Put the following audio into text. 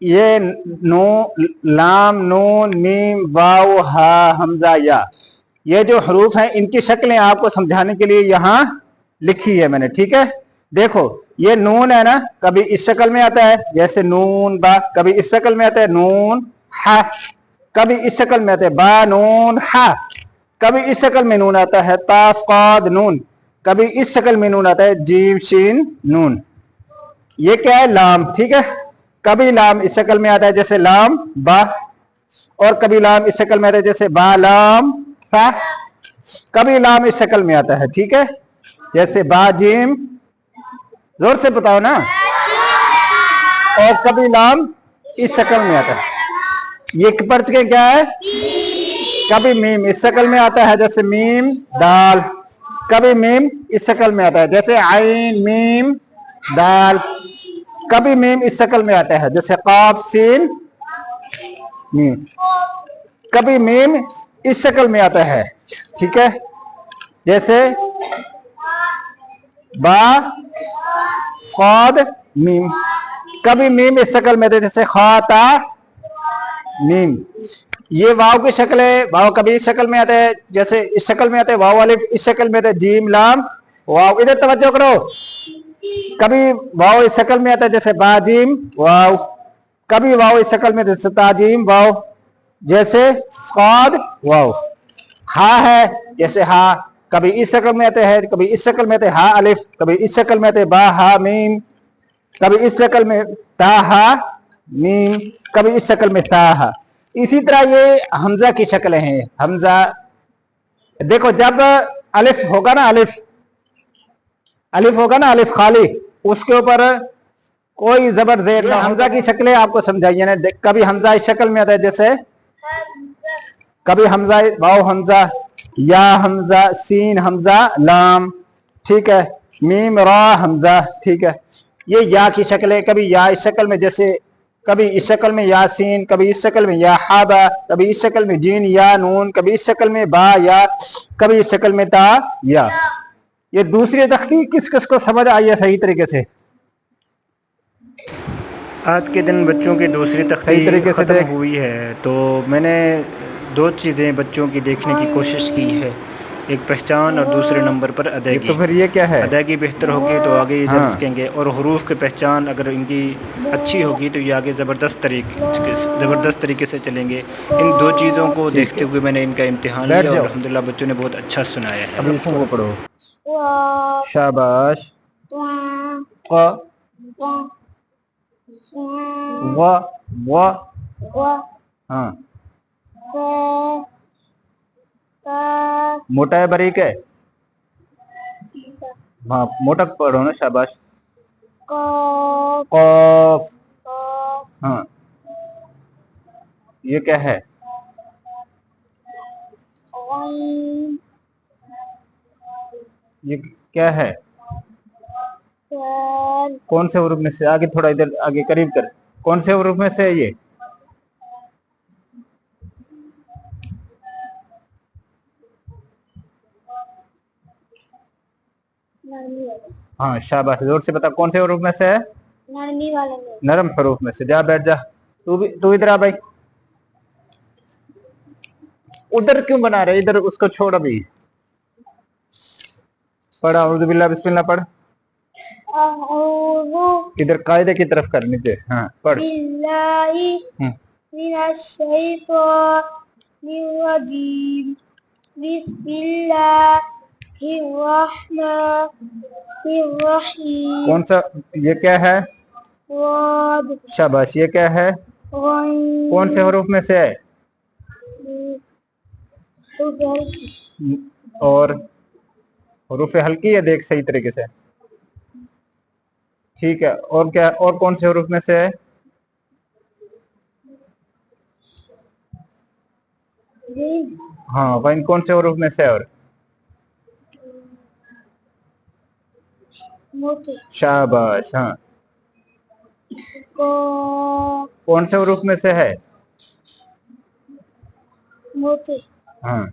ये नो लाम नून मीम वाव हा हमजा या, ये जो हरूफ हैं इनकी शक्लें आपको समझाने के लिए यहाँ लिखी है मैंने। ठीक है, देखो ये नून है ना, कभी इस शक्ल में आता है जैसे नून बा, कभी इस शक्ल में आता है नून हा, कभी इस शक्ल में आता है बा नून हा, कभी इस शक्ल में नून आता है ता स्काद नून, कभी इस शक्ल में नून आता है जीम शीन नून। ये क्या है? लाम। ठीक है, कभी लाम इस शक्ल में आता है जैसे लाम बा, और कभी लाम इस शक्ल में आता है जैसे बा लाम फा, कभी लाम इस शक्ल में आता है। ठीक है, जैसे बा जिम, जोर से बताओ ना, और कभी लाम इस शक्ल में आता है। ये पढ़ चुके क्या है? कभी मीम इस शक्ल में आता है जैसे मीम दाल, कभी मीम इस शक्ल में आता है जैसे आइन मीम दाल, कभी मीम इस शक्ल में आता है जैसे काफ सीन मीम, कभी मीम इस शक्ल में आता है। ठीक है, जैसे बा साद मीम, कभी मीम इस शक्ल में आता है जैसे खाता मीम। ये वाव की शक्ल है, वाव कभी इस शक्ल में आता है जैसे इस शक्ल में आता है वाव वाले, इस शक्ल में आता है जीम लाम वाव। इधर तवज्जो करो, कभी वाव इस शक्ल में आता है जैसे बाजिम वाव, कभी वाव इस शक्ल में जैसे ताजीम वाव, जैसे स्वाद वाव। हा है जैसे हा, कभी इस शक्ल में आते हैं, कभी इस शक्ल में आते हैं हा अलिफ, कभी इस शक्ल में आते हैं बा हा मीम, कभी इस शक्ल में ता हा मीम, कभी इस शक्ल में ता हा। इसी तरह ये हमजा की शक्लें हैं। हमजा देखो, जब अलिफ होगा ना, अलिफ अलिफ होगा ना, अलिफ खाली, उसके ऊपर कोई जबर जेर ना, हमजा की शक्लें आपको समझाइए ना। कभी हमजा इस शक्ल में आता है जैसे, कभी हमजा वाव हमजा, या हमजा, सीन हमजा लाम, ठीक है, मीम रा हमजा। ठीक है, ये या की शक्ल है। कभी या इस शक्ल में जैसे, कभी इस शक्ल में यासीन, कभी इस शक्ल में या हाबा, कभी इस शक्ल में जीन या नून, कभी इस शक्ल में बा या, कभी इस शक्ल में ता या। ये दूसरी तख्ती किस किस को समझ आई है सही तरीके से? आज के दिन बच्चों की दूसरी सही तख्ती तरीके से ख़त्म देख। हुई है, तो मैंने दो चीज़ें बच्चों की देखने की कोशिश की है, एक पहचान और दूसरे नंबर पर ये अदायगी। तो फिर ये क्या है? अदायगी बेहतर होगी तो आगे ये जल्द हाँ, सीखेंगे, और हरूफ की पहचान अगर इनकी अच्छी होगी तो ये आगे ज़बरदस्त तरीके से चलेंगे। इन दो चीज़ों को ठीक देखते है, हुए मैंने इनका इम्तिहान बैठ लिया और जाओ। अल्हम्दुलिल्लाह बच्चों ने बहुत अच्छा सुनाया है। अभी इसमें वो पढ़ो, शाबाश, क व व, हाँ, मोटा है बारीक है? हाँ, मोटा पढ़ो ना, शाबाश। कॉफ, हाँ, ये क्या है? ये क्या है? कौन से हरूफ में से? आगे थोड़ा, इधर आगे करीब कर, कौन से हरूफ में से है ये? हाँ, शाबाश, जोर से बता, कौन से हरूफ में से है? नरमी वाले में, नरम हरूफ में से। जा बैठ जा, तू भी, तू इधर आ भाई। उधर क्यों बना रहे? इधर उसको छोड़, अभी पढ़, औज़ु बिल्लाह बिस्मिल्लाह पढ़। इधर कायदे की तरफ कर, नीचे, हाँ पढ़। बिल्लाहि मिनश शैतानिर रजीम, बिस्मिल्लाहिर रहमानिर रहीम। कौन सा? ये क्या है? शाबाश, ये क्या है? कौन से हरूफ में से है? और हरूफ हल्की है, देख सही तरीके से। ठीक है, और क्या? और कौन से हरूफ में से है? हाँ, वाइन कौन से हरूफ में से है? और शाबाश, हाँ, कौन से हरूफ में से है? हाँ,